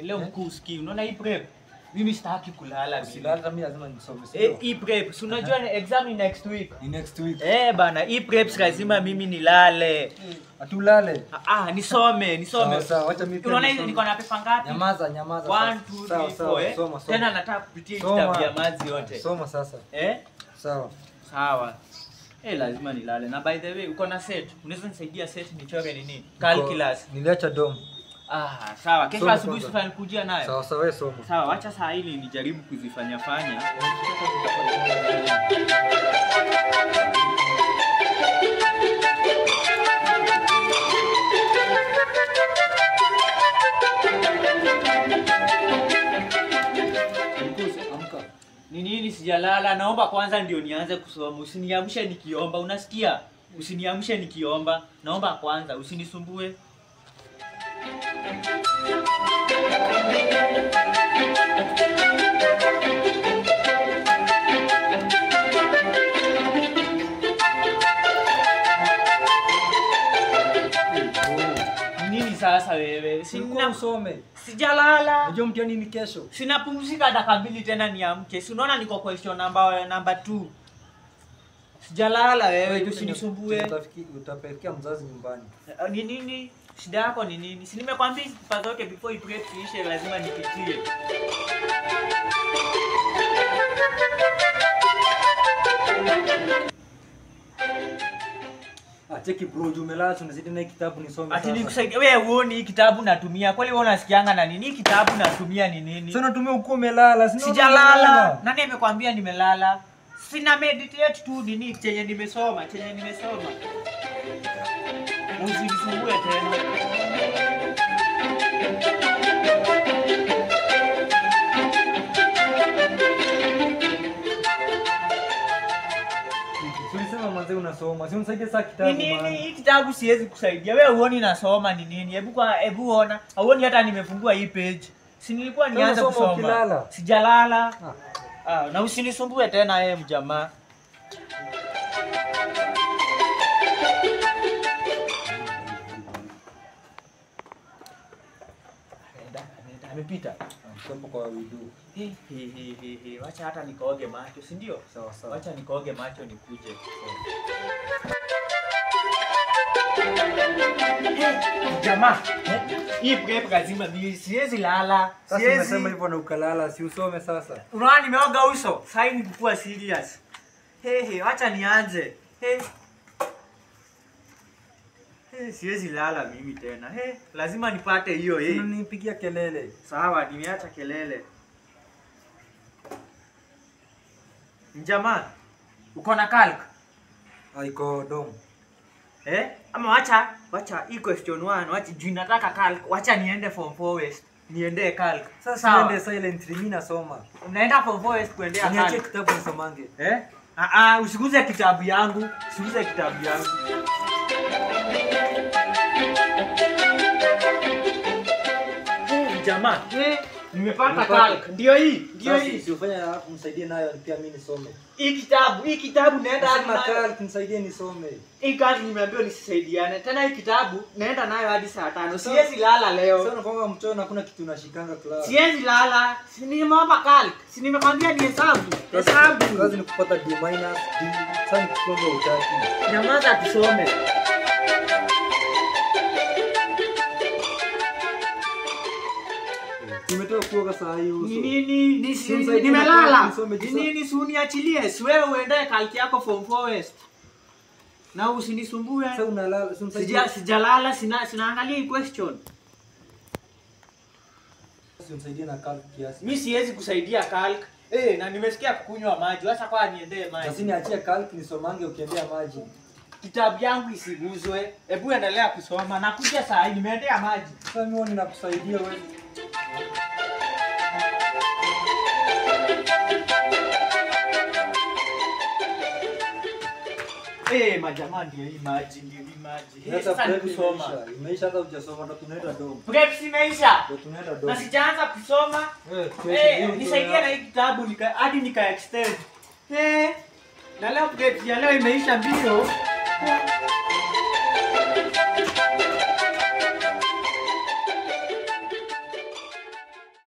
Leo mkuski, unaona hii prep? Mimi sitaki kulala. Usilala mimi lazima nisome. Hii prep, si unajua exam ni next week. Ni next week. Bana, hii prep lazima mimi nilale. Atulale. Nisome. Sawa, acha mimi. Unaona hizi niko na pepa ngapi? Nyamaza. 1 2 3 4. Soma. Tena nataka kupitia kitabu ya mazi yote. Soma sasa. Sawa. Lazima nilale. Na by the way, uko na set. Unaweza nisaidia set nichore nini? Calculus. Niliacha dom. Sawa. Kesho asubuhi sifanye kujia nayo. Sawa, wewe soma. Sawa, acha saa hili nijaribu kuzifanya. Nini sijalala, naomba kwanza ndio nianze kusoma. Usiniamshe nikiomba, unasikia? Usiniamshe nikiomba. Naomba kwanza, usinisumbue. Nini sasa wewe? Sina usome. Sijalala. Unajua mtihani ni kesho. Sinapumzika dakika 2 tena niamke. Si unaona niko question number 2. Sijalala wewe, usinisumbue. Utapelekea mzazi nyumbani. Ni nini? Shida yako ni nini? Si nimekwambia sifa zote before you break ishe lazima nipitie. Cheki bro, umelala unazidi na kitabu nisome sasa. Ati nikusaidia wewe uone hii kitabu natumia. Kwani wewe unasikianga na nini? Hii kitabu natumia ni nini? Sasa natumia uko umelala, sijalala. Nani amekwambia nimelala? Sina meditate tu nini chenye nimesoma. Usinisumbue tena. Ulisema mwanzo unasoma. Si unisaidie saa kitabu maana. Hii kitabu siwezi kusaidia. Wewe uone nasoma ni nini? Hebu ona. Hauoni hata nimefungua hii page. Si nilikuwa nianze kusoma. Sijalala. Na usinisumbue tena mjamaa. Amepita. Msombo kwa widu. Wacha hata nikoge macho, si ndio? Sawa. Wacha nikoge macho nikuje. Jamaa, hii prep lazima mimi siwezi lala. Sasa unasema hivyo na ukalala, si usome sasa. Unaona nimeoga uso, sasa hivi nikuwa serious. Wacha nianze. Siwezi lala mimi tena. Lazima nipate hiyo. Unanipigia kelele. Sawa, nimeacha kelele. Jamaa, uko na calc? Iko dom. Ama wacha hii question 1, wacha juu nataka calc. Wacha niende form 4 west. Niende calc. Sasa niende silent mimi nasoma. Unaenda form 4 west kuendea calc. Niache kitabu nisomange. Usiguze kitabu yangu. Jamaa, nimepata calc. Ndio hii. Si ufanye alafu msaidie nayo pia mimi nisome. Hii kitabu naenda hadi na calc nisaidie nisome. Hii kazi nimeambiwa nisisaidiane. Tena hii kitabu naenda nayo hadi saa 5. Siwezi lala leo. Sasa unakwambia mchana hakuna kitu unashikanga class. Siwezi lala. Si nimeomba calc. Si nimekwambia ni hesabu. Kazi ni kupata D-. Sasa nikikomba utaki. Nyamaza tusome. Nimetoka kuoga saa hii uso. Nimelala. Nini usiniachilie? Si wewe uendae calc yako form 4 west. Na usinisumbue. Sasa unalala, sijalala, sinaangalia hii question. Unisaidie na calc kiasi. Mimi siwezi kusaidia calc. Na nimesikia kukunywa maji. Acha kwa niendee maji. Sasa niachie calc nisomange ukiendea maji. Kitabu yangu isiguzwe. Hebu endelea kusoma. Nakuja saa hii nimeendea maji. Sasa mimi ninakusaidia wewe. Majamaa ndio hii maji. Sasa kusoma. Imeisha hata hujasoma ndo tunaenda dom. Prep imeisha. Ndo tunaenda dom. Na sijaanza kusoma. Nisaidie na hii kitabu hadi nika extend. Na leo prep ya leo imeisha mbio.